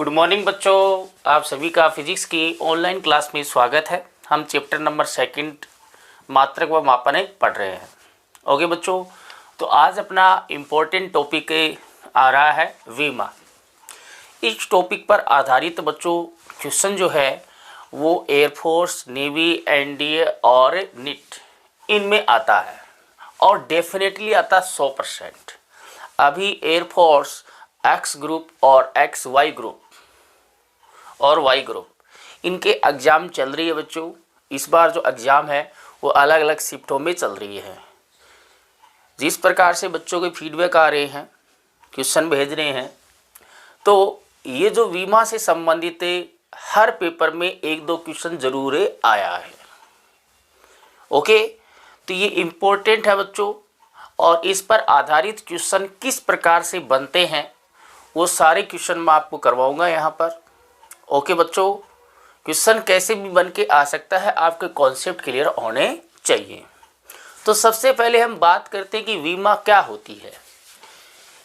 Good morning बच्चों, आप सभी का फिजिक्स की ऑनलाइन क्लास में स्वागत है। हम चैप्टर नंबर 2 मात्रक व मापन पढ़ रहे हैं। ओके बच्चों, तो आज अपना इम्पोर्टेंट टॉपिक आ रहा है विमा। इस टॉपिक पर आधारित बच्चों क्वेश्चन जो है वो एयरफोर्स, नेवी, एनडीए और नीट इनमें आता है और डेफिनेटली आता 100%। अभी एयरफोर्स एक्स ग्रुप और एक्स वाई ग्रुप और वाई ग्रुप इनके एग्ज़ाम चल रही है बच्चों। इस बार जो एग्ज़ाम है वो अलग अलग शिफ्टों में चल रही है। जिस प्रकार से बच्चों के फीडबैक आ रहे हैं, क्वेश्चन भेज रहे हैं, तो ये जो बीमा से संबंधित हर पेपर में 1-2 क्वेश्चन जरूर आया है। ओके, तो ये इम्पोर्टेंट है बच्चों, और इस पर आधारित क्वेश्चन किस प्रकार से बनते हैं वो सारे क्वेश्चन मैं आपको करवाऊंगा यहाँ पर। ओके बच्चों, क्वेश्चन कैसे भी बन के आ सकता है, आपके कॉन्सेप्ट क्लियर होने चाहिए। तो सबसे पहले हम बात करते हैं कि बीमा क्या होती है।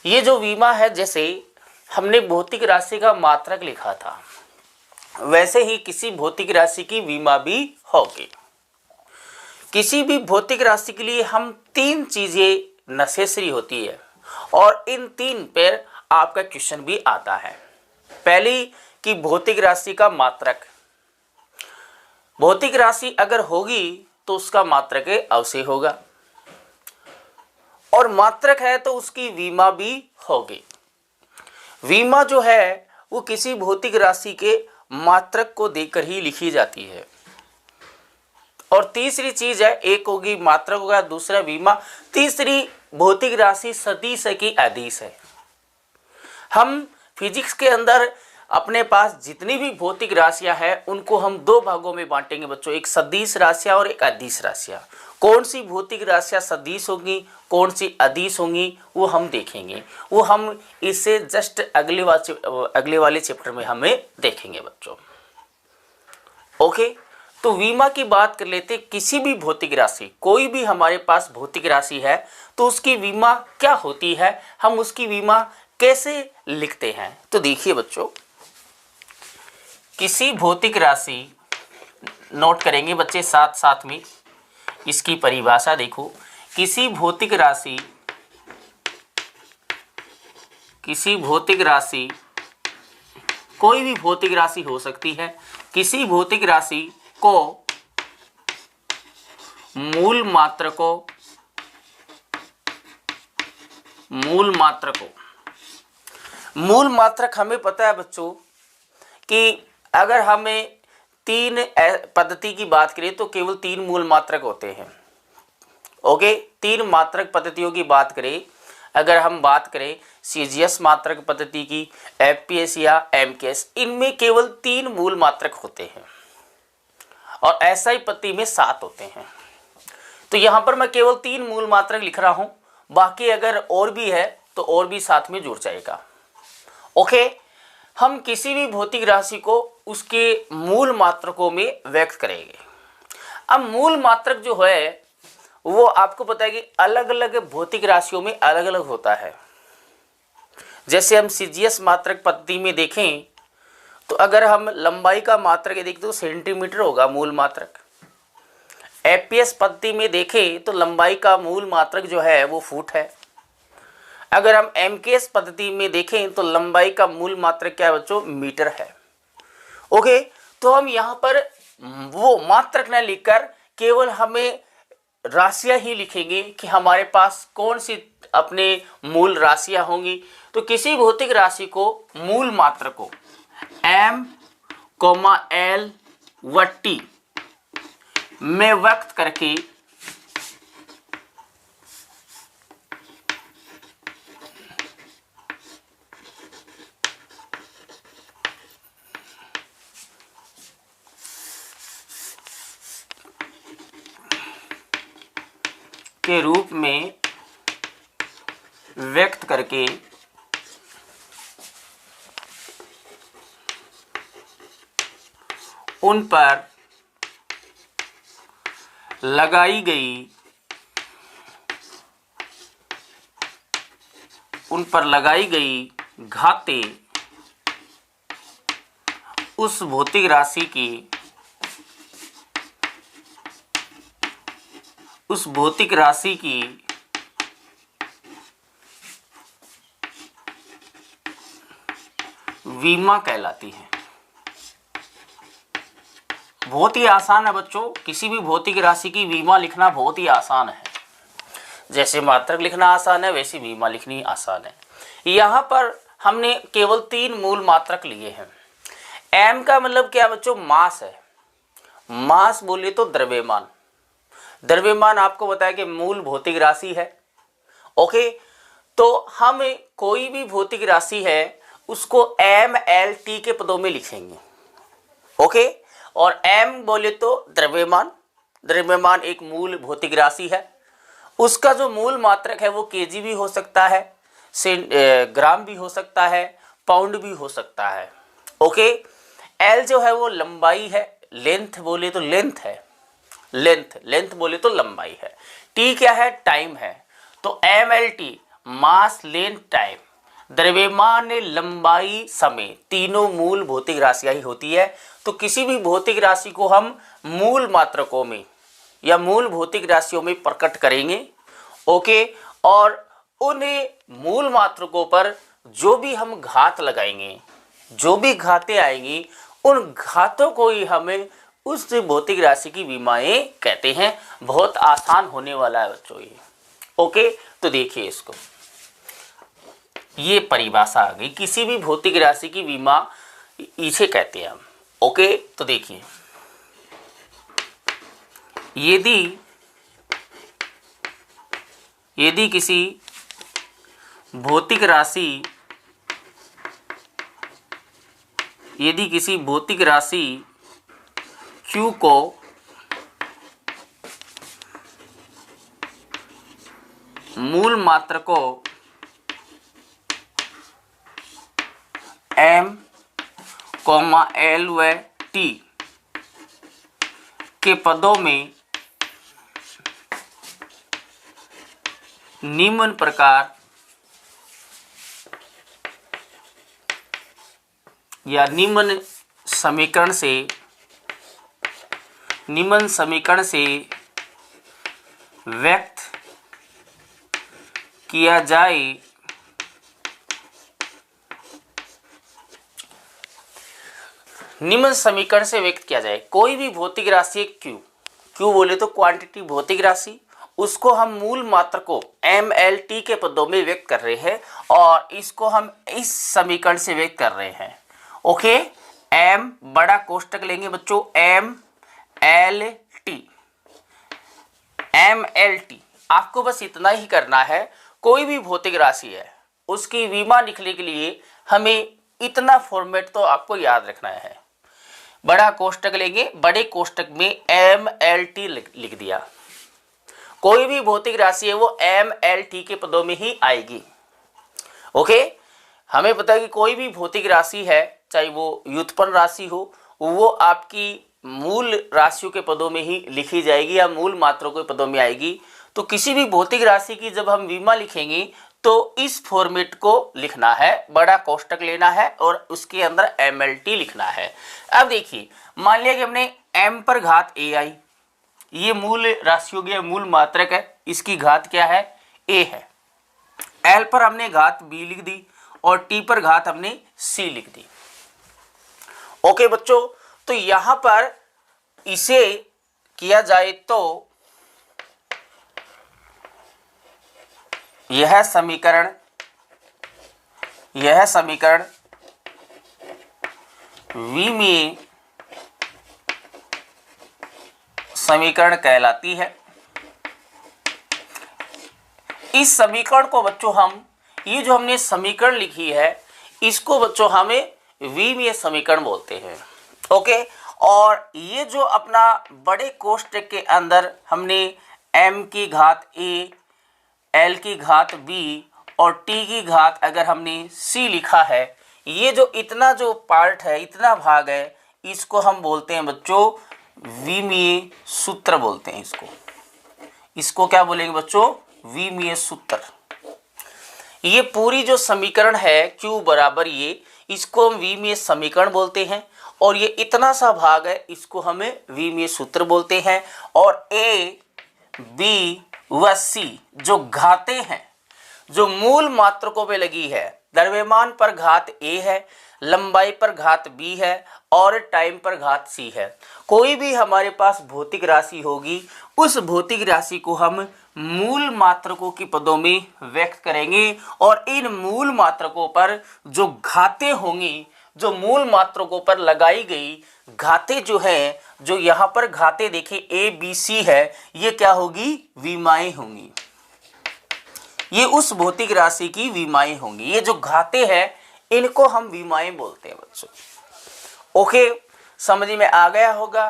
ये जो बीमा है, जैसे हमने भौतिक राशि का मात्रक लिखा था, वैसे ही किसी भौतिक राशि की बीमा भी होगी। किसी भी भौतिक राशि के लिए हम 3 चीज़ें नेसेसरी होती है और इन 3 पर आपका क्वेश्चन भी आता है। पहली कि भौतिक राशि का मात्रक। भौतिक राशि अगर होगी तो उसका मात्रक अवश्य होगा, और मात्रक है तो उसकी बीमा भी होगी। बीमा जो है वो किसी भौतिक राशि के मात्रक को देकर ही लिखी जाती है। और तीसरी चीज है, एक होगी मात्रक होगा, दूसरा बीमा, तीसरी भौतिक राशि सदिश की अदिश है। हम फिजिक्स के अंदर अपने पास जितनी भी भौतिक राशियां हैं उनको हम 2 भागों में बांटेंगे बच्चों, एक सदिश राशियां और एक अदिश राशियां। कौन सी भौतिक राशियां सदिश होंगी, कौन सी अदिश होंगी, वो हम देखेंगे। वो हम इससे जस्ट अगले वाले चैप्टर में हमें देखेंगे बच्चों। ओके, तो बीमा की बात कर लेते। किसी भी भौतिक राशि, कोई भी हमारे पास भौतिक राशि है तो उसकी बीमा क्या होती है, हम उसकी बीमा कैसे लिखते हैं। तो देखिए बच्चों, किसी भौतिक राशि, नोट करेंगे बच्चे साथ साथ में इसकी परिभाषा देखो। किसी भौतिक राशि कोई भी भौतिक राशि हो सकती है, किसी भौतिक राशि को मूल मात्रक हमें पता है बच्चों कि अगर हमें 3 पद्धति की बात करें तो केवल 3 मूल मात्रक होते हैं। ओके, 3 मात्रक पद्धतियों की बात करें, अगर हम बात करें सीजीएस मात्रक पद्धति की, एफपीएस या एमकेएस, इनमें केवल 3 मूल मात्रक होते हैं और एसआई पद्धति में 7 होते हैं। तो यहाँ पर मैं केवल 3 मूल मात्रक लिख रहा हूँ, बाकी अगर और भी है तो और भी साथ में जुड़ जाएगा। ओके, हम किसी भी भौतिक राशि को उसके मूल मात्रकों में व्यक्त करेंगे। अब मूल मात्रक जो है वो आपको पता है कि अलग अलग भौतिक राशियों में अलग अलग होता है। जैसे हम सीजीएस मात्रक पद्धति में देखें तो अगर हम लंबाई का मात्रक देखें तो सेंटीमीटर होगा मूल मात्रक। एफपीएस पद्धति में देखें तो लंबाई का मूल मात्रक जो है वो फुट है। अगर हम एमकेएस पद्धति में देखें तो लंबाई का मूल मात्रक क्या है बच्चों, मीटर है। ओके, तो हम यहाँ पर वो मात्रक न लिखकर केवल हमें राशियां ही लिखेंगे कि हमारे पास कौन सी अपने मूल राशियां होंगी। तो किसी भौतिक राशि को मूल मात्रक को m, l व t में व्यक्त करके के रूप में व्यक्त करके उन पर लगाई गई घातें उस भौतिक राशि की विमा कहलाती है। बहुत ही आसान है बच्चों, किसी भी भौतिक राशि की विमा लिखना बहुत ही आसान है। जैसे मात्रक लिखना आसान है वैसे विमा लिखनी आसान है। यहाँ पर हमने केवल 3 मूल मात्रक लिए हैं। एम का मतलब क्या बच्चों? मास है। मास बोले तो द्रव्यमान। द्रव्यमान आपको बताया कि मूल भौतिक राशि है। ओके, तो हम कोई भी भौतिक राशि है उसको एम एल टी के पदों में लिखेंगे। ओके, और एम बोले तो द्रव्यमान। द्रव्यमान एक मूल भौतिक राशि है। उसका जो मूल मात्रक है वो केजी भी हो सकता है, ग्राम भी हो सकता है, पाउंड भी हो सकता है। ओके, एल जो है वो लंबाई है। लेंथ बोले तो लेंथ है, लेंथ बोले तो लंबाई है। टी क्या है? टाइम है। तो M L T mass, length, time, द्रव्यमान, लंबाई, समय, तीनों मूल भौतिक राशियां ही होती है। तो किसी भी भौतिक राशि को हम मूल मात्रकों में या मूल भौतिक राशियों में प्रकट करेंगे। ओके, और उन मूल मात्रकों पर जो भी हम घात लगाएंगे, जो भी घातें आएंगी, उन घातों को ही हमें उस भौतिक राशि की विमाएं कहते हैं। बहुत आसान होने वाला है बच्चों ये। ओके, तो देखिए इसको, ये परिभाषा आ गई। किसी भी भौतिक राशि की विमा इसे कहते हैं हम। ओके, तो देखिए, यदि किसी भौतिक राशि Q को मूल मात्रकों M, L व T के पदों में निम्न प्रकार या निम्न समीकरण से व्यक्त किया जाए निम्न समीकरण से व्यक्त किया जाए। कोई भी भौतिक राशि क्यू बोले तो क्वांटिटी भौतिक राशि, उसको हम मूल मात्रकों एम एल टी के पदों में व्यक्त कर रहे हैं और इसको हम इस समीकरण से व्यक्त कर रहे हैं। ओके, एम बड़ा कोष्टक लेंगे बच्चों, एम एल टी। आपको बस इतना ही करना है। कोई भी भौतिक राशि है उसकी विमा लिखने के लिए हमें इतना फॉर्मेट तो आपको याद रखना है। बड़ा कोष्टक लेंगे, बड़े कोष्टक में एम एल टी लिख दिया। कोई भी भौतिक राशि है वो एम एल टी के पदों में ही आएगी। ओके, हमें पता है कि कोई भी भौतिक राशि है, चाहे वो व्युत्पन्न राशि हो, वो आपकी मूल राशियों के पदों में ही लिखी जाएगी या मूल मात्रों के पदों में आएगी। तो किसी भी भौतिक राशि की जब हम विमा लिखेंगे तो इस फॉर्मेट को लिखना है, बड़ा कोष्टक लेना है और उसके अंदर एम एल टी लिखना है। अब देखिए, मान लिया कि हमने m पर घात a आई, ये मूल राशि हो गया, मूल मात्रक है, इसकी घात क्या है? a है। l पर हमने घात b लिख दी और t पर घात हमने c लिख दी। ओके बच्चों, तो यहां पर इसे किया जाए तो यह समीकरण विमीय समीकरण कहलाती है। इस समीकरण को बच्चों हम, ये जो हमने समीकरण लिखी है इसको बच्चों हमें विमीय समीकरण बोलते हैं। ओके, और ये जो अपना बड़े कोष्टक के अंदर हमने m की घात a, l की घात b और t की घात अगर हमने c लिखा है, ये जो इतना जो पार्ट है, इतना भाग है, इसको हम बोलते हैं बच्चों विमीय सूत्र बोलते हैं। इसको क्या बोलेंगे बच्चों? विमीय सूत्र। ये पूरी जो समीकरण है Q बराबर ये इसको हम विमीय समीकरण बोलते हैं। और ये इतना सा भाग है, इसको हमें विमीय सूत्र बोलते हैं। और ए, बी व सी जो घातें हैं, जो मूल मात्रकों पे लगी है, द्रव्यमान पर घात ए है, लंबाई पर घात बी है और टाइम पर घात सी है। कोई भी हमारे पास भौतिक राशि होगी, उस भौतिक राशि को हम मूल मात्रकों की पदों में व्यक्त करेंगे। और इन मूल मात्रकों पर जो घातें होंगी, जो मूल मात्रकों पर लगाई गई घातें जो हैं, जो यहाँ पर घातें देखिए ए बी सी है, ये क्या होगी? विमाएं होंगी। ये उस भौतिक राशि की विमाएं होंगी। ये जो घातें हैं इनको हम विमाएं बोलते हैं बच्चों। ओके, समझ में आ गया होगा।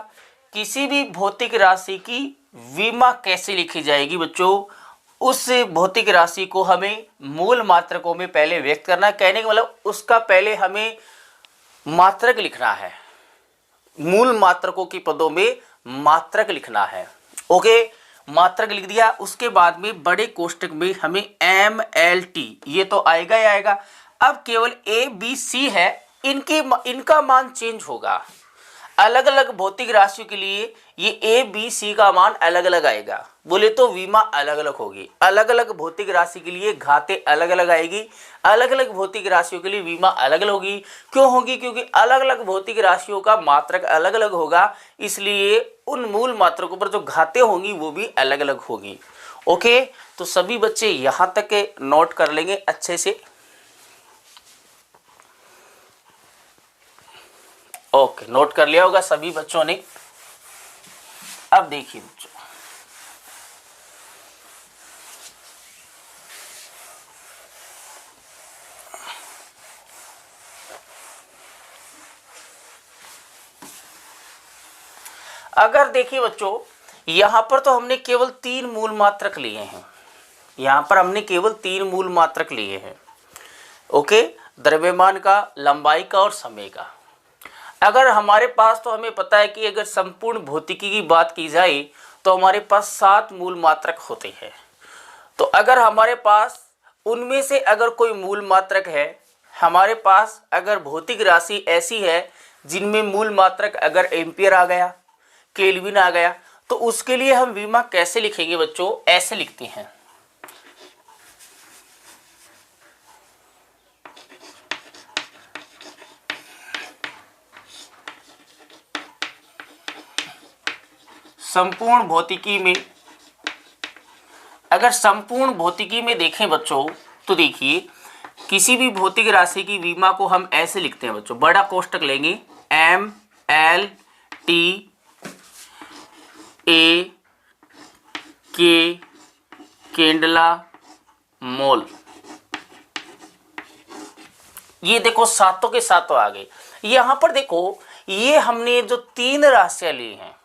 किसी भी भौतिक राशि की विमा कैसे लिखी जाएगी बच्चों? उस भौतिक राशि को हमें मूल मात्रकों में पहले व्यक्त करना है। कहने का मतलब उसका पहले हमें मात्रक लिखना है, मूल मात्रकों की पदों में मात्रक लिखना है। ओके, मात्रक लिख दिया, उसके बाद में बड़े कोष्टक में हमें MLT ये तो आएगा ही आएगा। अब केवल A B C है, इनका मान चेंज होगा। अलग अलग भौतिक राशियों के लिए ये A B C का मान अलग अलग आएगा। बोले तो विमा अलग अलग होगी। अलग अलग भौतिक राशि के लिए घातें अलग अलग आएगी, अलग अलग भौतिक राशियों के लिए विमा अलग अलग होगी। क्यों होगी? क्योंकि अलग अलग भौतिक राशियों का मात्रक अलग अलग होगा, इसलिए उन मूल मात्रकों पर जो घातें होंगी वो भी अलग अलग होगी। ओके, तो सभी बच्चे यहाँ तक नोट कर लेंगे अच्छे से। ओके, नोट कर लिया होगा सभी बच्चों ने। अब देखिए बच्चों, अगर देखिए बच्चों, यहां पर तो हमने केवल 3 मूल मात्रक लिए हैं। यहां पर हमने केवल 3 मूल मात्रक लिए हैं। ओके, द्रव्यमान का, लंबाई का और समय का। अगर हमारे पास, तो हमें पता है कि अगर संपूर्ण भौतिकी की बात की जाए तो हमारे पास 7 मूल मात्रक होते हैं। तो अगर हमारे पास उनमें से अगर कोई मूल मात्रक है, हमारे पास अगर भौतिक राशि ऐसी है जिनमें मूल मात्रक अगर एम्पियर आ गया, केल्विन आ गया, तो उसके लिए हम विमा कैसे लिखेंगे बच्चों? ऐसे लिखते हैं, संपूर्ण भौतिकी में, अगर संपूर्ण भौतिकी में देखें बच्चों तो देखिए किसी भी भौतिक राशि की विमा को हम ऐसे लिखते हैं बच्चों। बड़ा कोष्टक लेंगे MLT A K केंडला मोल। ये देखो सातों के सातों आ गए। यहां पर देखो, ये हमने जो 3 राशियां ली हैं,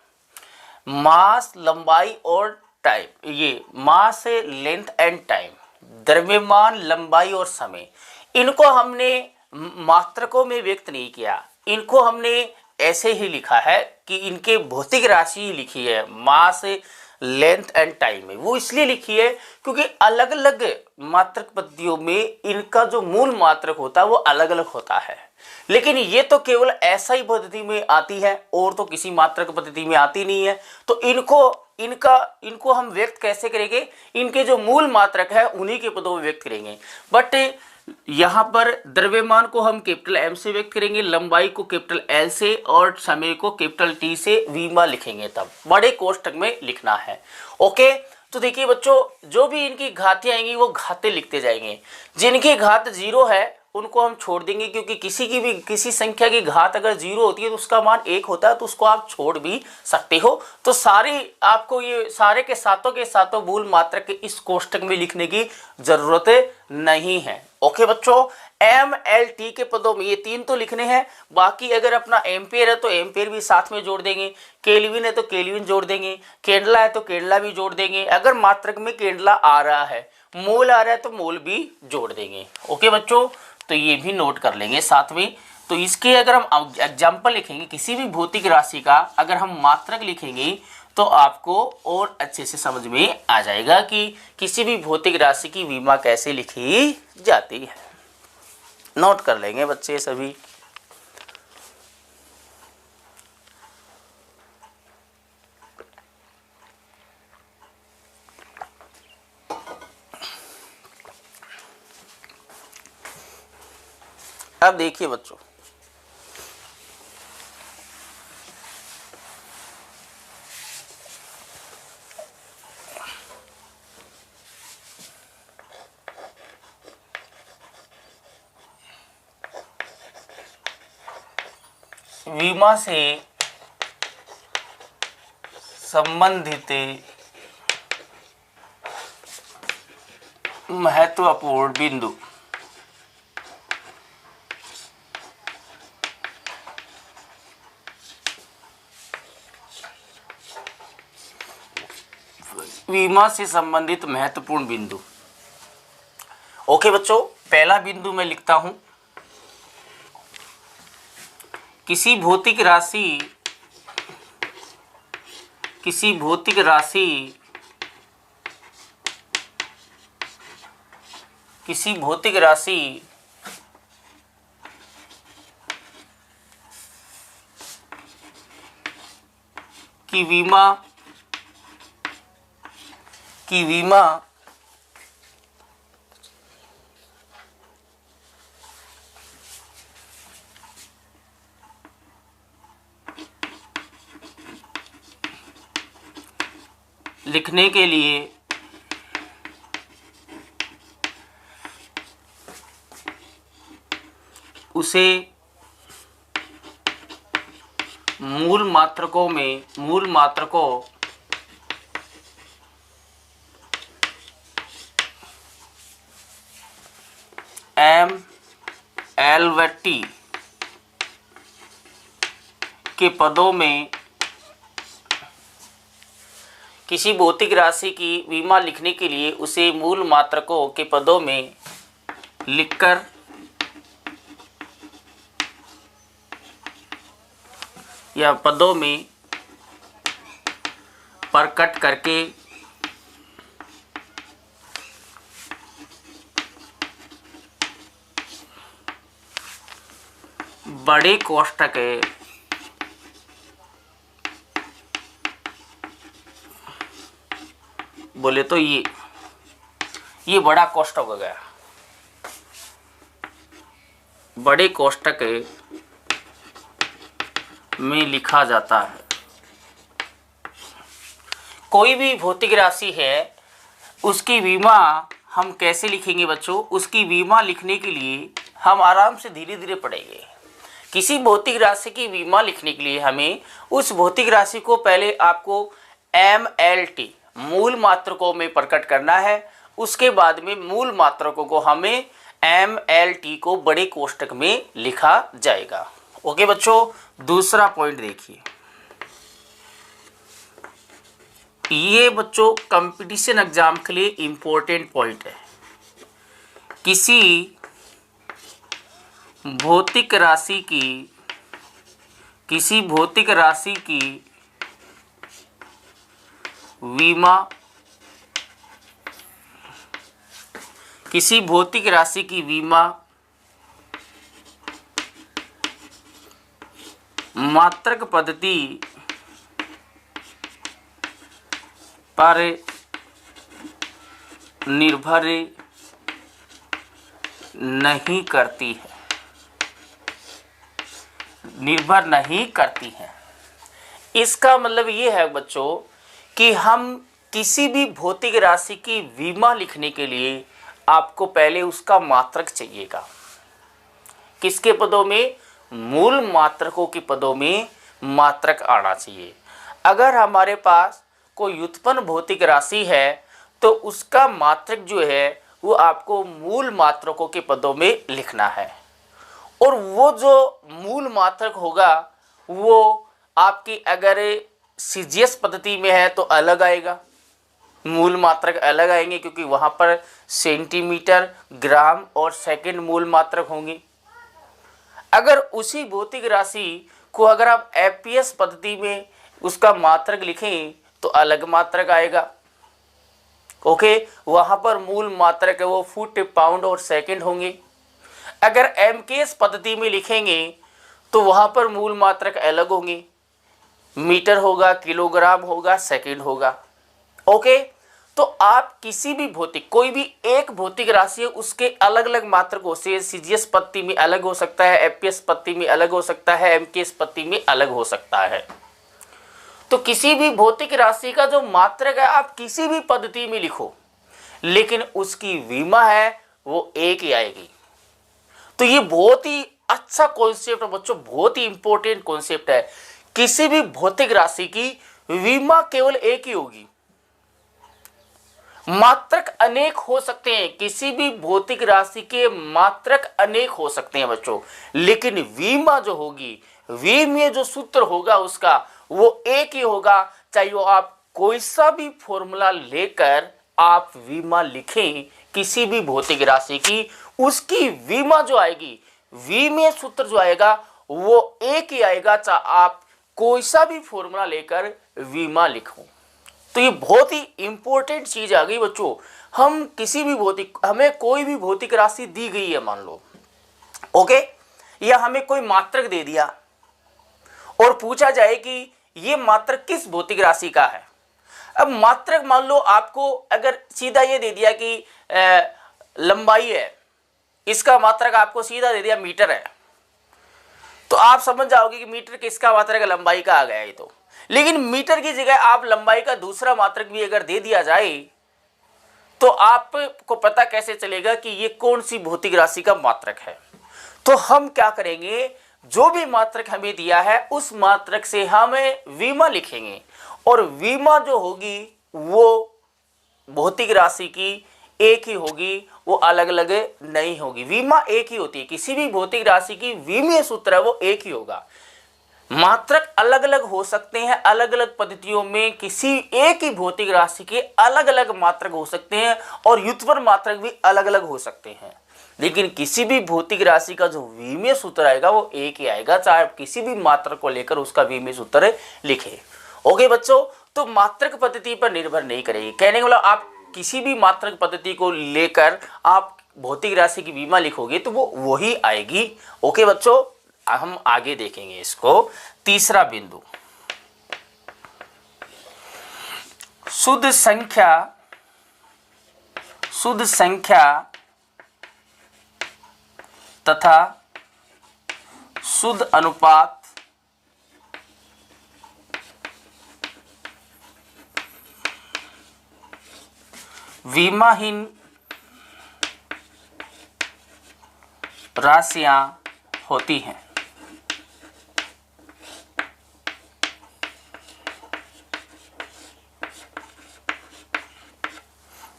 मास, लंबाई और टाइम, ये मास, लेंथ एंड टाइम, द्रव्यमान, लंबाई और समय, इनको हमने मात्रकों में व्यक्त नहीं किया। इनको हमने ऐसे ही लिखा है कि इनके भौतिक राशि लिखी है, मास, लेंथ एंड टाइम में। वो इसलिए लिखी है क्योंकि अलग अलग मात्रक पद्धतियों में इनका जो मूल मात्रक होता है वो अलग अलग होता है। लेकिन ये तो केवल ऐसा ही पद्धति में आती है और तो किसी मात्रक पद्धति में आती नहीं है। तो इनको हम व्यक्त कैसे करेंगे? इनके जो मूल मात्रक है उन्हीं के पदों में व्यक्त करेंगे। बट यहाँ पर द्रव्यमान को हम कैपिटल M से व्यक्त करेंगे, लंबाई को कैपिटल L से और समय को कैपिटल T से विमा लिखेंगे, तब बड़े कोष्टक में लिखना है। ओके, तो देखिए बच्चों, जो भी इनकी घातें आएंगी वो घातें लिखते जाएंगे। जिनकी घात 0 है उनको हम छोड़ देंगे, क्योंकि किसी संख्या की घात अगर 0 होती है तो उसका मान 1 होता है, तो उसको आप छोड़ भी सकते हो। तो आपको ये सारे के सातों मूल मात्रक के इस कोष्टक में लिखने की जरूरत नहीं है। ओके बच्चों, MLT के पदों में ये 3 तो लिखने हैं, बाकी अगर अपना एम्पियर है तो एम्पियर भी साथ में जोड़ देंगे, केल्विन है तो केल्विन जोड़ देंगे, केंडला है तो केंडला भी जोड़ देंगे। अगर मात्रक में केंडला आ रहा है, मोल आ रहा है तो मोल भी जोड़ देंगे। ओके बच्चों, तो ये भी नोट कर लेंगे साथ में। तो इसके अगर हम एग्जाम्पल लिखेंगे किसी भी भौतिक राशि का, अगर हम मात्रक लिखेंगे तो आपको और अच्छे से समझ में आ जाएगा कि किसी भी भौतिक राशि की विमा कैसे लिखी जाती है। नोट कर लेंगे बच्चे सभी। अब देखिए बच्चों, विमा से संबंधित महत्वपूर्ण बिंदु। बीमा से संबंधित महत्वपूर्ण बिंदु। ओके बच्चों, पहला बिंदु मैं लिखता हूं, किसी भौतिक राशि की बीमा लिखने के लिए उसे मूल मात्रकों एम एल व टी के पदों में, किसी भौतिक राशि की बीमा लिखने के लिए उसे मूल मात्रकों के पदों में लिखकर या पदों में प्रकट करके बड़े कोष्ठक बोले तो ये बड़ा कोष्ठक हो गया, बड़े कोष्ठक में लिखा जाता है। कोई भी भौतिक राशि है उसकी बीमा हम कैसे लिखेंगे बच्चों? उसकी बीमा लिखने के लिए हम आराम से धीरे धीरे पढ़ेंगे। किसी भौतिक राशि की बीमा लिखने के लिए हमें उस भौतिक राशि को पहले आपको MLT मूल मात्रकों में प्रकट करना है। उसके बाद में मूल मात्रकों को हमें MLT को बड़े कोष्ठक में लिखा जाएगा। ओके बच्चों, दूसरा पॉइंट देखिए, ये बच्चों कंपटीशन एग्जाम के लिए इंपॉर्टेंट पॉइंट है। किसी भौतिक राशि की बीमा, किसी भौतिक राशि की बीमा मात्रक पद्धति पर निर्भर नहीं करती है। इसका मतलब ये है बच्चों कि हम किसी भी भौतिक राशि की बीमा लिखने के लिए आपको पहले उसका मात्रक चाहिएगा। किसके पदों में? मूल मात्रकों के पदों में मात्रक आना चाहिए। अगर हमारे पास कोई व्युत्पन्न भौतिक राशि है तो उसका मात्रक जो है वो आपको मूल मात्रकों के पदों में लिखना है, और वो जो मूल मात्रक होगा वो आपकी अगर CGS पद्धति में है तो अलग आएगा, मूल मात्रक अलग आएंगे, क्योंकि वहाँ पर सेंटीमीटर, ग्राम और सेकंड मूल मात्रक होंगे। अगर उसी भौतिक राशि को अगर आप FPS पद्धति में उसका मात्रक लिखें तो अलग मात्रक आएगा। ओके, वहाँ पर मूल मात्रक है वो फुट, पाउंड और सेकंड होंगे। अगर एमकेएस पद्धति में लिखेंगे तो वहां पर मूल मात्रक अलग होंगे, मीटर होगा, किलोग्राम होगा, सेकंड होगा। ओके, तो आप किसी भी भौतिक, कोई भी एक भौतिक राशि है उसके अलग अलग मात्रक हो सकते हैं। सीजीएस पद्धति में अलग हो सकता है, एफपीएस पद्धति में अलग हो सकता है, एमकेएस पद्धति में अलग हो सकता है। तो किसी भी भौतिक राशि का जो मात्रक है आप किसी भी पद्धति में लिखो, लेकिन उसकी विमा है वो एक ही आएगी। तो ये बहुत ही अच्छा कॉन्सेप्ट है बच्चों, बहुत ही इंपॉर्टेंट कॉन्सेप्ट है। किसी भी भौतिक राशि की विमा केवल एक ही होगी। मात्रक अनेक हो सकते हैं, किसी भी भौतिक राशि के मात्रक अनेक हो सकते हैं बच्चों, लेकिन विमा जो होगी, विमा जो सूत्र होगा उसका वो एक ही होगा। चाहे वो आप कोई सा भी फॉर्मूला लेकर आप विमा लिखें किसी भी भौतिक राशि की, उसकी विमा जो आएगी, विमा सूत्र जो आएगा वो एक ही आएगा, चाहे आप कोई सा भी फॉर्मूला लेकर विमा लिखो। तो ये बहुत ही इंपॉर्टेंट चीज आ गई बच्चों। हम किसी भी भौतिक, हमें कोई भी भौतिक राशि दी गई है मान लो, ओके, या हमें कोई मात्रक दे दिया और पूछा जाए कि ये मात्रक किस भौतिक राशि का है। अब मात्रक मान लो आपको अगर सीधा ये दे दिया कि लंबाई है, इसका मात्रक आपको सीधा दे दिया मीटर है, तो आप समझ जाओगे कि मीटर किसका मात्रक है, लंबाई का आ गया ये तो। लेकिन मीटर की जगह आप लंबाई का दूसरा मात्रक भी अगर दे दिया जाए तो आपको पता कैसे चलेगा कि ये कौन सी भौतिक राशि का मात्रक है। तो हम क्या करेंगे, जो भी मात्रक हमें दिया है उस मात्रक से हमें विमा लिखेंगे, और विमा जो होगी वो भौतिक राशि की एक ही होगी, वो अलग अलग नहीं होगी। विमा एक ही होती है, किसी भी भौतिक राशि की विमीय सूत्र है वो एक ही होगा। मात्रक अलग अलग हो सकते हैं, अलग अलग पद्धतियों में किसी एक ही भौतिक राशि के अलग अलग मात्रक हो सकते हैं, और व्युत्पन्न मात्रक भी अलग अलग हो सकते हैं, लेकिन किसी भी भौतिक राशि का जो विमीय सूत्र आएगा वो एक ही आएगा, चाहे आप किसी भी मात्रक को लेकर उसका विमीय सूत्र लिखे। ओके बच्चों, तो मात्रक पद्धति पर निर्भर नहीं करेगी। कहने का मतलब आप किसी भी मात्रक पद्धति को लेकर आप भौतिक राशि की विमा लिखोगे तो वो वही आएगी। ओके बच्चों, हम आगे देखेंगे इसको। तीसरा बिंदु, शुद्ध संख्या तथा शुद्ध अनुपात विमाहीन राशियां होती हैं।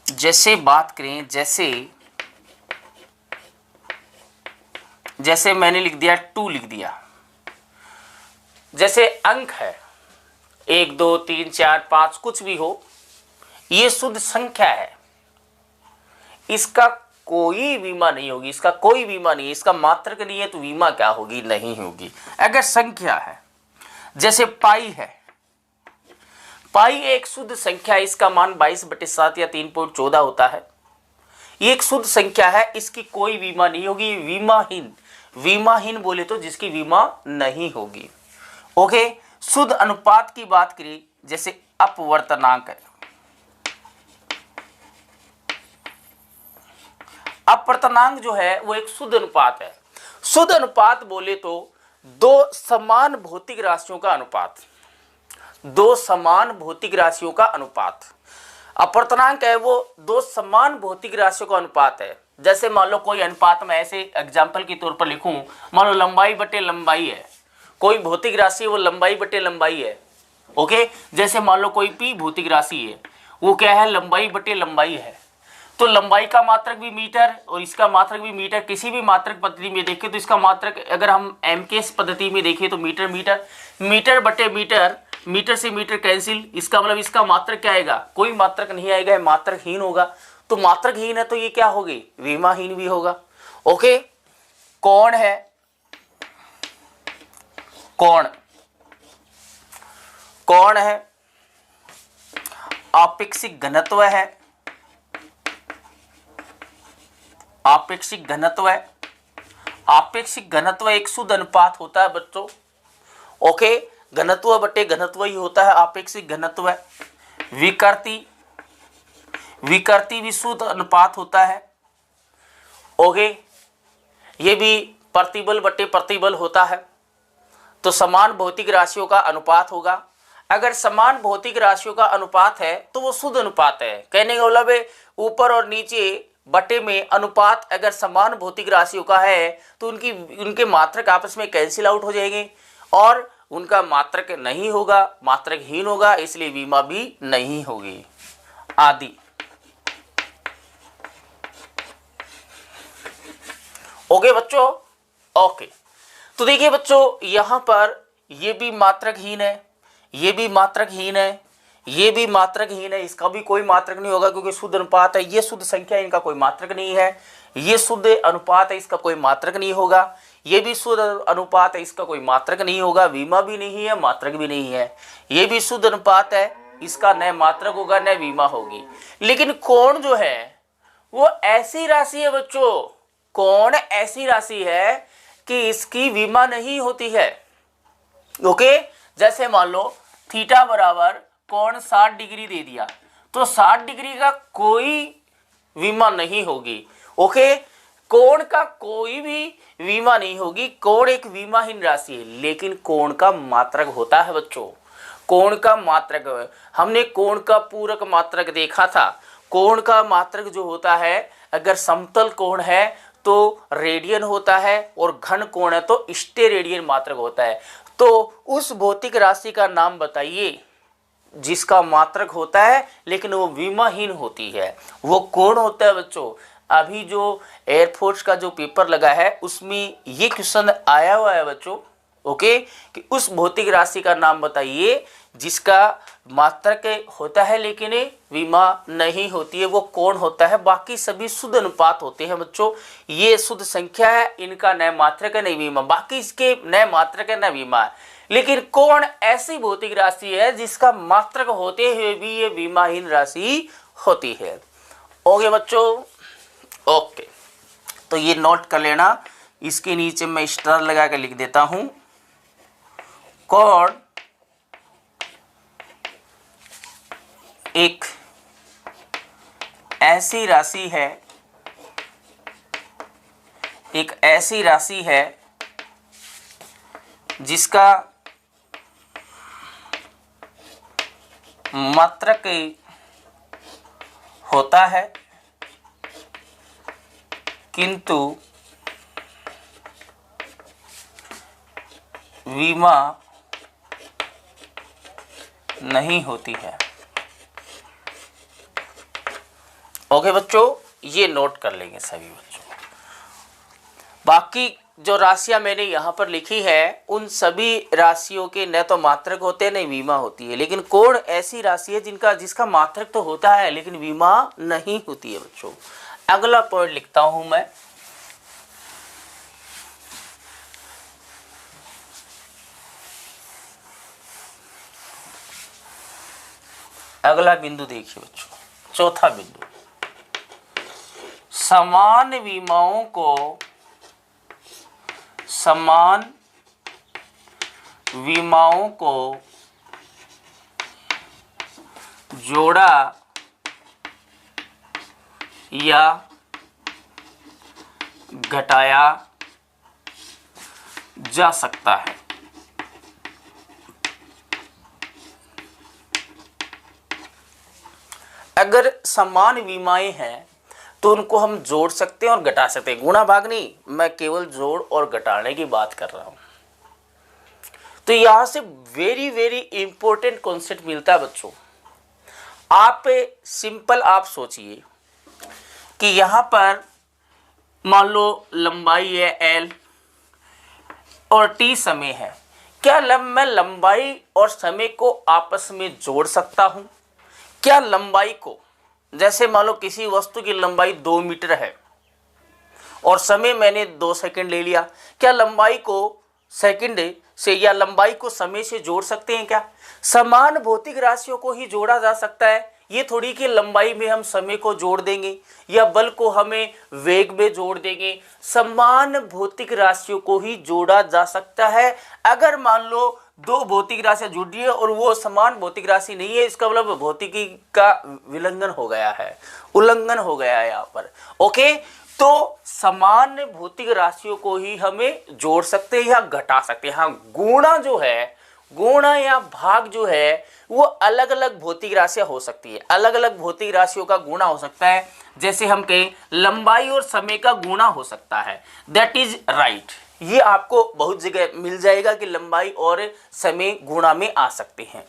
जैसे बात करें, जैसे मैंने लिख दिया 2 लिख दिया, जैसे अंक है 1 2 3 4 5 कुछ भी हो, ये शुद्ध संख्या है, इसका कोई बीमा नहीं होगी, इसका कोई बीमा नहीं है, इसका मात्रक नहीं है तो बीमा क्या होगी, नहीं होगी। अगर संख्या है, जैसे पाई है, पाई एक शुद्ध संख्या है, इसका मान 22/7 या 3.14 होता है। ये एक शुद्ध संख्या है, इसकी कोई बीमा नहीं होगी, विमाहीन बोले तो जिसकी बीमा नहीं होगी। ओके, शुद्ध अनुपात की बात करें, जैसे अपवर्तनांक है, अपवर्तनांक जो है वो एक शुद्ध अनुपात है। शुद्ध अनुपात बोले तो दो समान भौतिक राशियों का अनुपात, दो समान भौतिक राशियों का अनुपात। अपवर्तनांक है वो दो समान भौतिक राशियों का अनुपात है। जैसे मान लो कोई अनुपात में ऐसे एग्जाम्पल के तौर पर लिखूं, मान लो लंबाई बटे लंबाई है, कोई भौतिक राशि वो लंबाई बटे लंबाई है। ओके, जैसे मान लो कोई पी भौतिक राशि है, वो क्या है, लंबाई बटे लंबाई है, तो लंबाई का मात्रक भी मीटर और इसका मात्रक भी मीटर। किसी भी मात्रक पद्धति में देखें तो इसका मात्रक, अगर हम एमकेएस पद्धति में देखें तो मीटर मीटर, मीटर बटे मीटर, मीटर से मीटर कैंसिल, इसका मतलब इसका मात्रक क्या आएगा, कोई मात्रक नहीं आएगा, मात्रकहीन होगा। तो मात्रकहीन है तो ये क्या होगी, विमाहीन भी होगा। ओके, कोण है, कोण है, आपेक्षिक घनत्व है, आपेक्षिक घनत्व है, आपेक्षिक घनत्व एक शुद्ध अनुपात होता है बच्चों। ओके, घनत्व बटे घनत्व ही होता है आपेक्षिक घनत्व। विकृति भी शुद्ध अनुपात होता है। ओके, ये भी प्रतिबल बटे प्रतिबल होता है। तो समान भौतिक राशियों का अनुपात होगा। अगर समान भौतिक राशियों का अनुपात है तो वो शुद्ध अनुपात है। कहने का मतलब है ऊपर और नीचे बटे में अनुपात अगर समान भौतिक राशियों का है तो उनके मात्रक आपस में कैंसिल आउट हो जाएंगे और उनका मात्रक नहीं होगा, मात्रकहीन होगा, इसलिए विमा भी नहीं होगी आदि। ओके बच्चों, ओके। तो देखिए बच्चों, यहां पर ये भी मात्रकहीन है, ये भी मात्रकहीन है, ये भी मात्रकहीन है, इसका भी कोई मात्रक नहीं होगा क्योंकि शुद्ध अनुपात है। ये शुद्ध संख्या है, इनका कोई मात्रक नहीं है। ये शुद्ध अनुपात है, इसका कोई मात्रक नहीं होगा। ये भी शुद्ध अनुपात है, इसका कोई मात्रक नहीं होगा। विमा भी नहीं है, मात्रक भी नहीं है। ये भी शुद्ध अनुपात है, इसका न मात्रक होगा न विमा होगी। लेकिन कोण जो है वो ऐसी राशि है बच्चों, कोण ऐसी राशि है कि इसकी विमा नहीं होती है। ओके, जैसे मान लो थीटा बराबर कोण 60 डिग्री दे दिया तो 60 डिग्री का कोई विमा नहीं होगी। ओके, कोण का कोई भी विमा नहीं होगी। कोण एक विमाहीन राशि है, लेकिन कोण का मात्रक होता है बच्चों। कोण का मात्रक, हमने कोण का पूरक मात्रक देखा था। कोण का मात्रक जो होता है, अगर समतल कोण है तो रेडियन होता है और घन कोण है तो स्टेरेडियन मात्रक होता है। तो उस भौतिक राशि का नाम बताइए जिसका मात्रक होता है लेकिन वो विमाहीन होती है। वो कौन होता है बच्चों? अभी जो एयरफोर्स का जो पेपर लगा है उसमें ये क्वेश्चन आया हुआ है बच्चों। ओके, कि उस भौतिक राशि का नाम बताइए जिसका मात्रक होता है लेकिन विमा नहीं होती है। वो कौन होता है? बाकी सभी शुद्ध अनुपात होते हैं बच्चों। ये शुद्ध संख्या है, इनका न मात्रक है न विमा, बाकी इसके न मात्रक है न विमा है। लेकिन कौन ऐसी भौतिक राशि है जिसका मात्रक होते हुए भी ये विमाहीन राशि होती है? ओके बच्चों, ओके, तो ये नोट कर लेना। इसके नीचे मैं स्टार लगा कर लिख देता हूं, कौन एक ऐसी राशि है, एक ऐसी राशि है जिसका मात्रक होता है किंतु विमा नहीं होती है। ओके बच्चों, ये नोट कर लेंगे सभी बच्चों। बाकी जो राशियां मैंने यहाँ पर लिखी है उन सभी राशियों के न तो मात्रक होते हैं न विमा होती है, लेकिन कोण ऐसी राशि है जिसका मात्रक तो होता है लेकिन विमा नहीं होती है बच्चों। अगला पॉइंट लिखता हूं मैं, अगला बिंदु देखिए बच्चों, चौथा बिंदु, समान विमाओं को जोड़ा या घटाया जा सकता है। अगर समान विमाएं हैं तो उनको हम जोड़ सकते हैं और घटा सकते हैं, गुणा भाग नहीं, मैं केवल जोड़ और घटाने की बात कर रहा हूं। तो यहां से वेरी वेरी इंपॉर्टेंट कॉन्सेप्ट मिलता है बच्चों। आप सिंपल आप सोचिए कि यहां पर मान लो लंबाई है L और T समय है। क्या मैं लंबाई और समय को आपस में जोड़ सकता हूं? क्या लंबाई को, जैसे मान लो किसी वस्तु की लंबाई 2 मीटर है और समय मैंने 2 सेकंड ले लिया, क्या लंबाई को सेकंड से या लंबाई को समय से जोड़ सकते हैं? क्या समान भौतिक राशियों को ही जोड़ा जा सकता है ये थोड़ी कि लंबाई में हम समय को जोड़ देंगे या बल को हमें वेग में जोड़ देंगे। समान भौतिक राशियों को ही जोड़ा जा सकता है। अगर मान लो दो भौतिक राशियां जुड़ रही है और वो समान भौतिक राशि नहीं है, इसका मतलब भौतिकी का विलंघन हो गया है, उल्लंघन हो गया है यहाँ पर। ओके, तो समान भौतिक राशियों को ही हमें जोड़ सकते हैं या घटा सकते हैं। हाँ, गुणा जो है, गुणा या भाग जो है वो अलग अलग भौतिक राशियां हो सकती है, अलग अलग भौतिक राशियों का गुणा हो सकता है। जैसे हम कहें लंबाई और समय का गुणा हो सकता है, दैट इज राइट। ये आपको बहुत जगह मिल जाएगा कि लंबाई और समय गुणा में आ सकते हैं,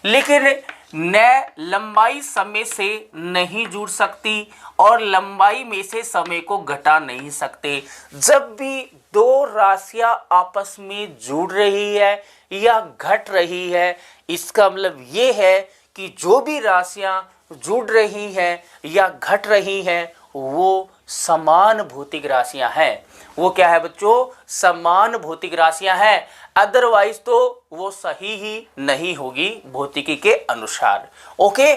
लेकिन न लंबाई समय से नहीं जुड़ सकती और लंबाई में से समय को घटा नहीं सकते। जब भी दो राशियां आपस में जुड़ रही है या घट रही है, इसका मतलब ये है कि जो भी राशियां जुड़ रही हैं या घट रही हैं वो समान भौतिक राशियां हैं। वो क्या है बच्चों? समान भौतिक राशियां हैं, अदरवाइज तो वो सही ही नहीं होगी भौतिकी के अनुसार। ओके,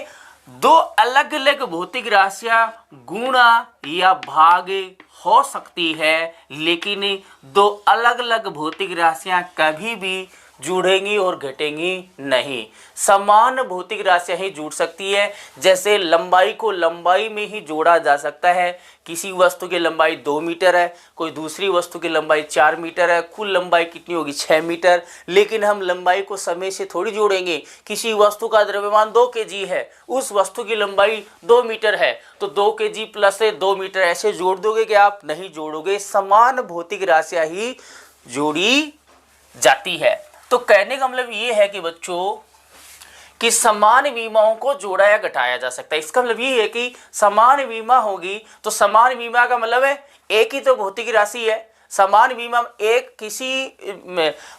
दो अलग अलग भौतिक राशियां गुणा या भाग हो सकती है, लेकिन दो अलग अलग भौतिक राशियां कभी भी जुड़ेंगी और घटेंगी नहीं। समान भौतिक राशियां ही जुड़ सकती है। जैसे लंबाई को लंबाई में ही जोड़ा जा सकता है। किसी वस्तु की लंबाई 2 मीटर है, कोई दूसरी वस्तु की लंबाई 4 मीटर है, कुल लंबाई कितनी होगी? 6 मीटर। लेकिन हम लंबाई को समय से थोड़ी जोड़ेंगे। किसी वस्तु का द्रव्यमान 2 kg है, उस वस्तु की लंबाई 2 मीटर है, तो 2 kg प्लस 2 मीटर ऐसे जोड़ दोगे कि आप नहीं जोड़ोगे। समान भौतिक राशियां ही जोड़ी जाती है। तो कहने का मतलब ये है कि बच्चों कि समान विमाओं को जोड़ा या घटाया जा सकता है। इसका मतलब ये है कि समान विमा होगी तो समान विमा का मतलब है एक ही तो भौतिक राशि है। समान विमा एक किसी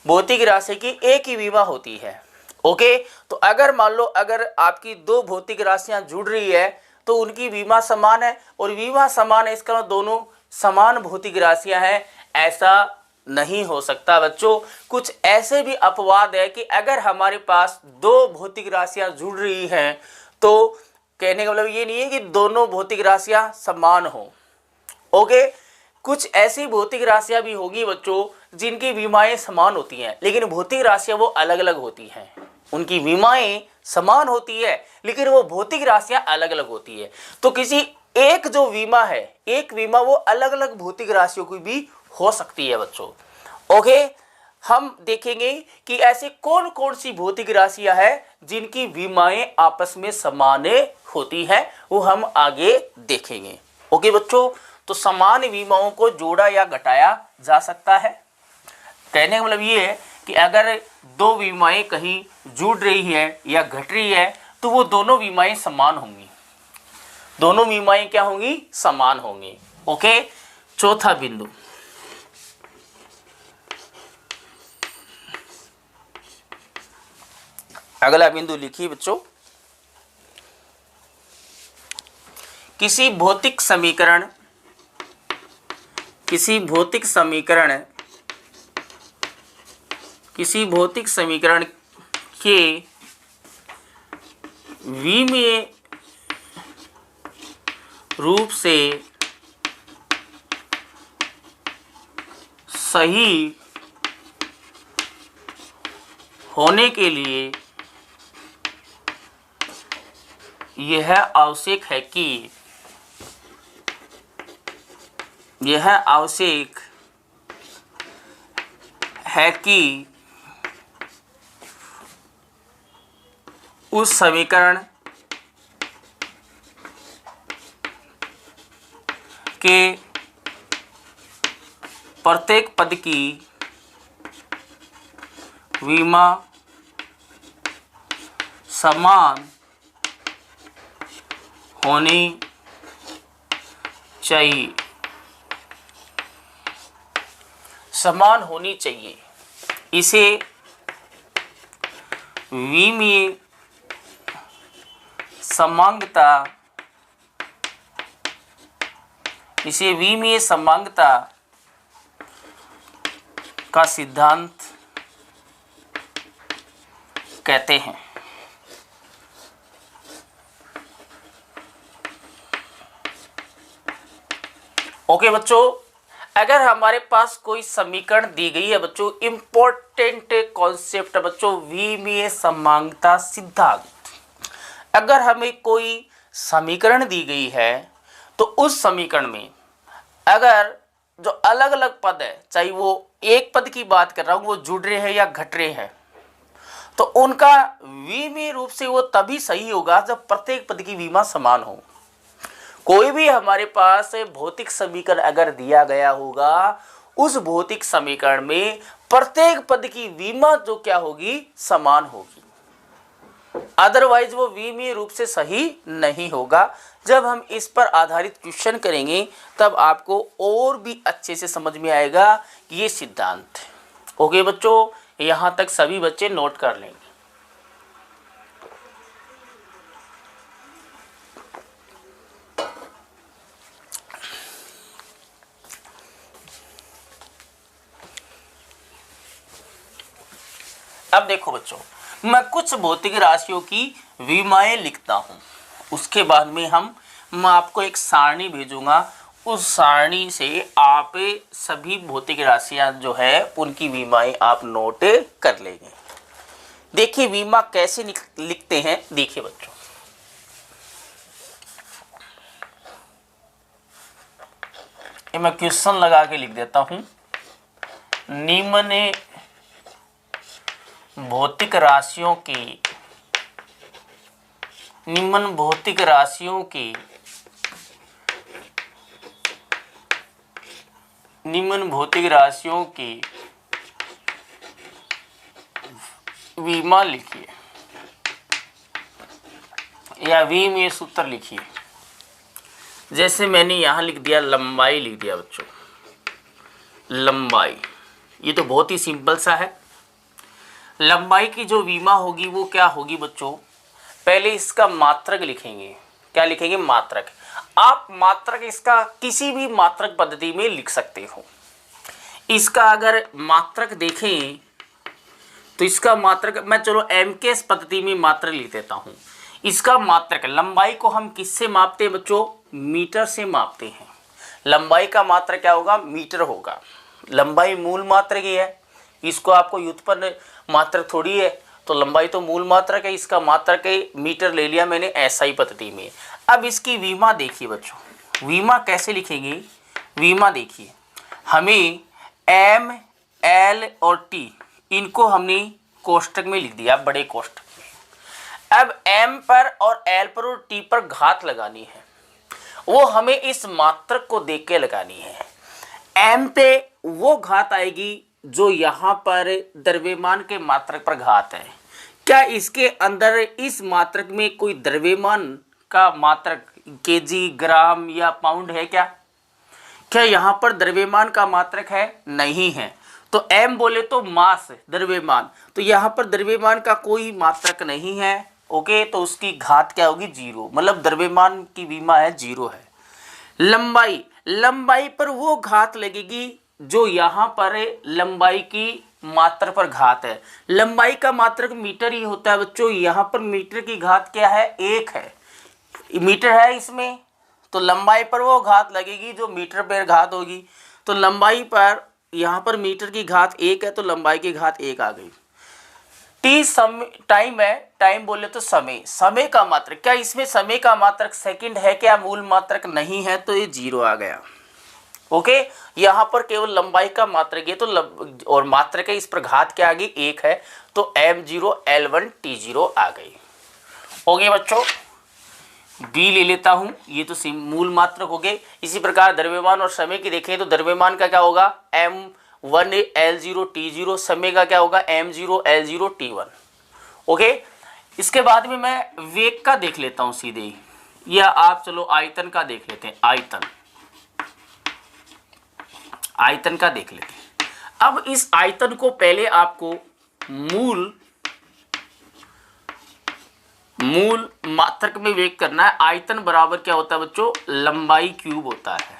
भौतिक राशि की एक ही विमा होती है। ओके, तो अगर मान लो अगर आपकी दो भौतिक राशियां जुड़ रही है तो उनकी विमा समान है और विमा समान है, इसका मतलब दोनों समान भौतिक राशियां हैं, ऐसा नहीं हो सकता बच्चों। कुछ ऐसे भी अपवाद है कि अगर हमारे पास दो भौतिक राशियां जुड़ रही हैं तो कहने का मतलब ये नहीं है कि दोनों भौतिक राशियां समान हो। ओके, कुछ ऐसी भौतिक राशियां भी होगी बच्चों जिनकी विमाएं समान होती हैं, लेकिन भौतिक राशियां वो अलग अलग होती हैं। उनकी विमाएं समान होती है लेकिन वो भौतिक राशियां अलग अलग होती है। तो किसी एक जो विमा है, एक विमा वो अलग अलग भौतिक राशियों की भी हो सकती है बच्चों। ओके, हम देखेंगे कि ऐसे कौन कौन सी भौतिक राशियां हैं जिनकी विमाएं आपस में समान होती हैं, वो हम आगे देखेंगे। ओके बच्चों, तो समान विमाओं को जोड़ा या घटाया जा सकता है। कहने का मतलब ये है कि अगर दो विमाएं कहीं जुड़ रही है या घट रही है तो वो दोनों विमाएं समान होंगी। दोनों विमाएं क्या होंगी? समान होंगी। ओके, चौथा बिंदु, अगला बिंदु लिखिए बच्चों। किसी भौतिक समीकरण के विमीय रूप से सही होने के लिए यह आवश्यक है कि उस समीकरण के प्रत्येक पद की विमा समान होनी चाहिए। समान होनी चाहिए। इसे विमीय समांगता का सिद्धांत कहते हैं। ओके बच्चों, अगर हमारे पास कोई समीकरण दी गई है बच्चों, इंपॉर्टेंट कॉन्सेप्ट है बच्चों, विमीय समांगता सिद्धांत। अगर हमें कोई समीकरण दी गई है तो उस समीकरण में अगर जो अलग अलग पद है, चाहे वो एक पद की बात कर रहा हूं, वो जुड़ रहे हैं या घट रहे हैं, तो उनका विमीय रूप से वो तभी सही होगा जब प्रत्येक पद की विमा समान हो। कोई भी हमारे पास भौतिक समीकरण अगर दिया गया होगा, उस भौतिक समीकरण में प्रत्येक पद की विमा जो क्या होगी, समान होगी, अदरवाइज वो विमीय रूप से सही नहीं होगा। जब हम इस पर आधारित क्वेश्चन करेंगे तब आपको और भी अच्छे से समझ में आएगा कि ये सिद्धांत है। ओके बच्चों, यहां तक सभी बच्चे नोट कर लेंगे। अब देखो बच्चों, मैं कुछ भौतिक राशियों की विमाएं लिखता हूं, उसके बाद में मैं आपको एक सारणी भेजूंगा, उस सारणी से आप सभी भौतिक राशियां जो है उनकी विमाएं आप नोट कर लेंगे। देखिए विमा कैसे लिखते हैं, देखिए बच्चों, मैं क्वेश्चन लगा के लिख देता हूं। निम्न भौतिक राशियों की विमा लिखिए या विमीय सूत्र लिखिए। जैसे मैंने यहां लिख दिया, लंबाई लिख दिया बच्चों, लंबाई, ये तो बहुत ही सिंपल सा है। लंबाई की जो विमा होगी वो क्या होगी बच्चों, पहले इसका मात्रक लिखेंगे। क्या लिखेंगे, मात्रक। आप मात्रक इसका किसी भी मात्रक पद्धति में लिख सकते हो। इसका अगर मात्रक देखें तो इसका मात्रक मैं चलो एमकेएस पद्धति में मात्रक लिख देता हूं। इसका मात्रक, लंबाई को हम किससे मापते हैं बच्चों, मीटर से मापते हैं। लंबाई का मात्रक क्या होगा, मीटर होगा। लंबाई मूल मात्रक ही है, इसको आपको व्युत्पन्न मात्रक थोड़ी है, तो लंबाई तो मूल मात्रक है, इसका मात्रक मीटर ले लिया मैंने एसआई पद्धति में। अब इसकी विमा देखिए बच्चों, विमा कैसे लिखेंगे, विमा देखिए, हमें एम एल और टी इनको हमने कोष्टक में लिख दिया, बड़े कोष्टक में। अब एम पर और एल पर और टी पर घात लगानी है, वो हमें इस मात्रक को देख के लगानी है। एम पे वो घात आएगी जो यहां पर द्रव्यमान के मात्रक पर घात है। क्या इसके अंदर इस मात्रक में कोई द्रव्यमान का मात्रक केजी, ग्राम या पाउंड है क्या? क्या यहां पर द्रव्यमान का मात्रक है? नहीं है। तो एम बोले तो मास, द्रव्यमान, तो यहां पर द्रव्यमान का कोई मात्रक नहीं है। ओके, तो उसकी घात क्या होगी, जीरो, मतलब द्रव्यमान की विमा है, जीरो है। लंबाई, लंबाई पर वो घात लगेगी जो यहां पर लंबाई की मात्रा पर घात है। लंबाई का मात्रक मीटर ही होता है बच्चों, यहां पर मीटर की घात क्या है, एक है, मीटर है इसमें, तो लंबाई पर वो घात लगेगी जो मीटर पर घात होगी। तो लंबाई पर यहां पर मीटर की घात एक है, तो लंबाई की घात एक आ गई। टी समय, टाइम है, टाइम बोले तो समय, समय का मात्रक, क्या इसमें समय का मात्रक सेकंड है क्या, मूल मात्रक नहीं है, तो ये जीरो आ गया। ओके, यहां पर केवल लंबाई का मात्रक है, तो और मात्रक है, इस पर घात क्या आ गई, एक है, तो m0 L1 T0 आ गई। ओके बच्चों, बी ले लेता हूं, ये तो मूल मात्रक हो गए। इसी प्रकार द्रव्यमान और समय की देखें तो द्रव्यमान का क्या होगा, m1 L0 T0, समय का क्या होगा, m0 L0 T1। ओके, इसके बाद में मैं वेग का देख लेता हूं सीधे ही, या आप चलो आयतन का देख लेते हैं, आयतन का देख लेते हैं। अब इस आयतन को पहले आपको मूल मात्रक में वेग करना है। आयतन बराबर क्या होता है बच्चों, लंबाई क्यूब होता है,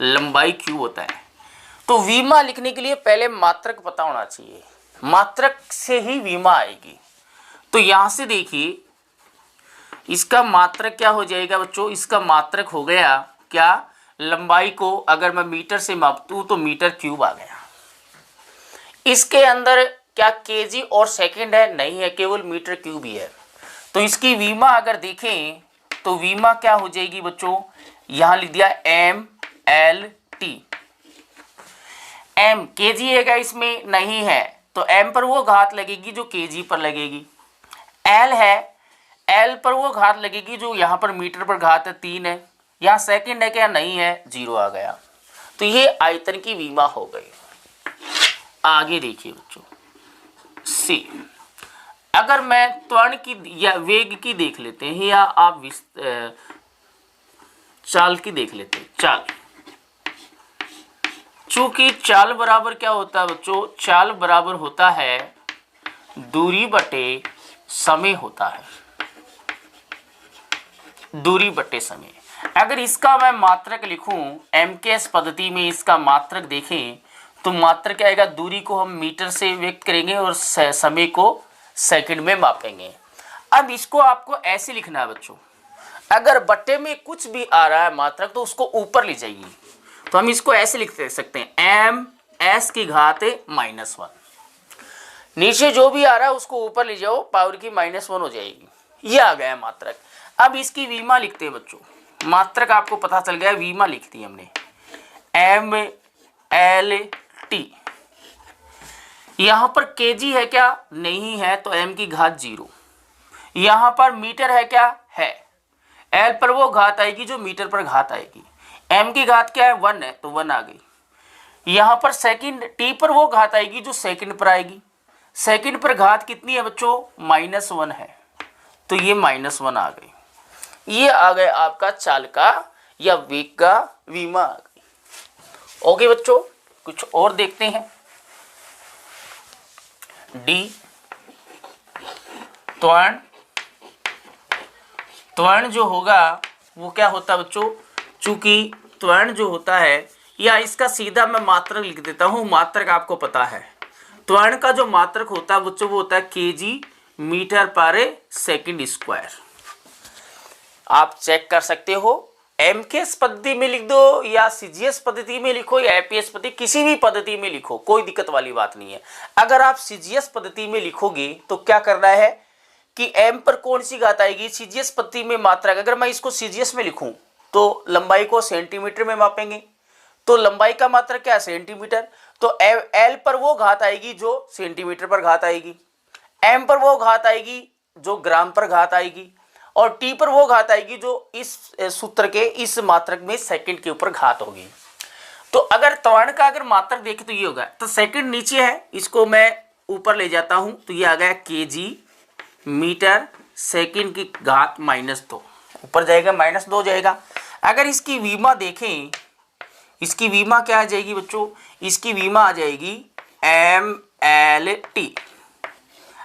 लंबाई क्यूब होता है। तो विमा लिखने के लिए पहले मात्रक पता होना चाहिए, मात्रक से ही विमा आएगी। तो यहां से देखिए इसका मात्रक क्या हो जाएगा बच्चों, इसका मात्रक हो गया क्या, लंबाई को अगर मैं मीटर से मापूँ तो मीटर क्यूब आ गया। इसके अंदर क्या केजी और सेकंड है? नहीं है, केवल मीटर क्यूब ही है। तो इसकी वीमा अगर देखें तो वीमा क्या हो जाएगी बच्चों, यहां लिख दिया M L T. M KG है क्या इसमें? नहीं है, तो एम पर वो घात लगेगी जो केजी पर लगेगी। एल है, एल पर वो घात लगेगी जो यहाँ पर मीटर पर घात है 3 है। यहाँ सेकंड है क्या? नहीं है, 0 आ गया। तो ये आयतन की वीमा हो गई। आगे देखिए बच्चों, सी अगर मैं त्वरण की या वेग की देख लेते हैं, या आप चाल की देख लेते हैं। चाल, चूंकि चाल बराबर क्या होता है बच्चों, चाल बराबर होता है दूरी बटे समय होता है, दूरी बटे समय। अगर इसका मैं मात्रक लिखूं एमकेएस पद्धति में, इसका मात्रक देखें तो मात्रक क्या आएगा, दूरी को हम मीटर से व्यक्त करेंगे और समय को सेकंड में मापेंगे। अब इसको आपको ऐसे लिखना है बच्चों, अगर बट्टे में कुछ भी आ रहा है मात्रक तो उसको ऊपर ले जाइए। तो हम इसको ऐसे लिख सकते हैं, एम एस की घात -1। नीचे जो भी आ रहा है उसको ऊपर ले जाओ, पावर की -1 हो जाएगी। ये आ गया मात्रक। अब इसकी वीमा लिखते हैं बच्चों, मात्रक आपको पता चल गया, वीमा लिख दी हमने एम एल टी। यहां पर केजी है क्या? नहीं है, तो एम की घात 0। यहां पर मीटर है क्या? है। एल पर वो घात आएगी जो मीटर पर घात आएगी। एम की घात क्या है? 1 है, तो 1 आ गई। यहां पर सेकंड, टी पर वो घात आएगी जो सेकंड पर आएगी। सेकंड पर घात कितनी है बच्चों? -1 है, तो ये -1 आ गई। ये आ गया आपका चाल का या वेग का वीमा आ गई। ओके बच्चों, कुछ और देखते हैं। डी, त्वरण। त्वरण जो होगा वो क्या होता है बच्चों, चूंकि त्वरण जो होता है, या इसका सीधा मैं मात्रक लिख देता हूं, मात्रक आपको पता है। त्वरण का जो मात्रक होता है बच्चों वो होता है केजी मीटर पर सेकंड स्क्वायर। आप चेक कर सकते हो, एमकेएस पद्धति में लिख दो या सीजीएस पद्धति में लिखो या एपीएस पद्धति, किसी भी पद्धति में लिखो, कोई दिक्कत वाली बात नहीं है। अगर आप सीजीएस पद्धति में लिखोगे तो क्या करना है कि एम पर कौन सी घात आएगी, सीजीएस पद्धति में मात्रक। अगर मैं इसको सीजीएस में लिखूं तो लंबाई को सेंटीमीटर में मापेंगे, तो लंबाई का मात्रक क्या है? सेंटीमीटर। तो एल पर वो घात आएगी जो सेंटीमीटर पर घात आएगी, एम पर वो घात आएगी जो ग्राम पर घात आएगी, और टी पर वो घात आएगी जो इस सूत्र के इस मात्रक में सेकंड के ऊपर घात होगी। तो अगर त्वरण का अगर मात्रक देखें तो ये होगा, तो सेकंड नीचे है, इसको मैं ऊपर ले जाता हूं तो ये आ गया केजी मीटर सेकंड की घात -2, ऊपर जाएगा -2 जाएगा। अगर इसकी वीमा देखें, इसकी वीमा क्या आ जाएगी बच्चों, इसकी वीमा आ जाएगी एम एल टी।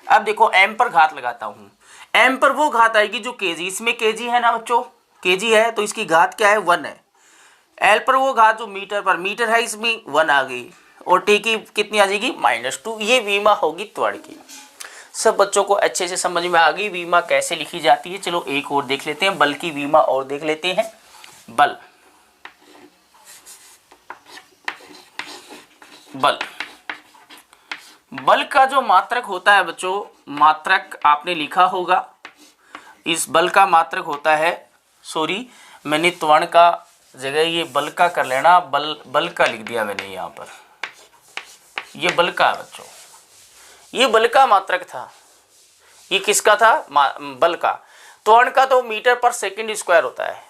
अब देखो एम पर घात लगाता हूं, एम पर वो घात आएगी जो केजी, इसमें केजी है ना बच्चों, केजी है तो इसकी घात क्या है? 1 है। एल पर वो घात जो मीटर पर, मीटर है इसमें 1 आ गई, और टी की कितनी आ जाएगी? -2। ये वीमा होगी त्वरण की। सब बच्चों को अच्छे से समझ में आ गई वीमा कैसे लिखी जाती है। चलो एक और देख लेते हैं, बल की वीमा और देख लेते हैं। बल, बल, बल का जो मात्रक होता है बच्चों, मात्रक आपने लिखा होगा, इस बल का मात्रक होता है, सॉरी मैंने त्वरण का जगह ये बल का कर लेना, बल का लिख दिया मैंने यहाँ पर, ये बल का है बच्चों, ये बल का मात्रक था। ये किसका था? बल का। त्वरण का तो मीटर पर सेकंड स्क्वायर होता है,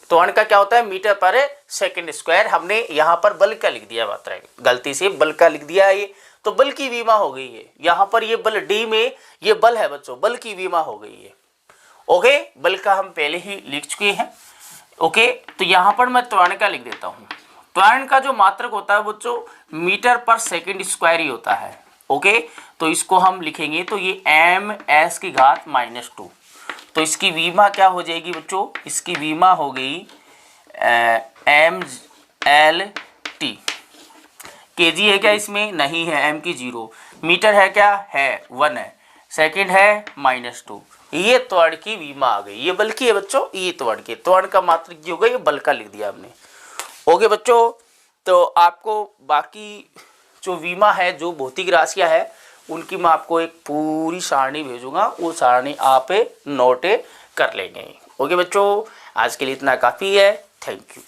त्वरण का क्या होता है? मीटर पर सेकंड स्क्वायर। हमने यहाँ पर बल का लिख दिया मात्रक, गलती से बल का लिख दिया ये, तो बल की वीमा हो गई है। यहाँ पर ये बल डी में ये बल है बच्चों, बल की वीमा हो गई है। ओके, बल का हम पहले ही लिख चुके हैं। ओके, तो यहाँ पर मैं त्वरण का लिख देता हूँ। त्वरण का जो मात्रक होता है बच्चों मीटर पर सेकंड स्क्वायर ही होता है। ओके, तो इसको हम लिखेंगे तो ये एम एस की घात -2। तो इसकी वीमा क्या हो जाएगी बच्चों? इसकी वीमा हो गई एम एल टी। केजी है क्या इसमें? नहीं है, एम की 0। मीटर है क्या? है, 1 है। सेकंड है -2। ये त्वरण की वीमा आ गई। ये बल की है बच्चों, ये त्वरण की। त्वरण का मात्रक जो होगा ये बल का लिख दिया हमने। ओके बच्चों, तो आपको बाकी जो विमा है, जो भौतिक राशियाँ है, उनकी मैं आपको एक पूरी सारणी भेजूंगा, वो सारणी आप नोट कर लेंगे। ओके बच्चों, आज के लिए इतना काफ़ी है। Thank you.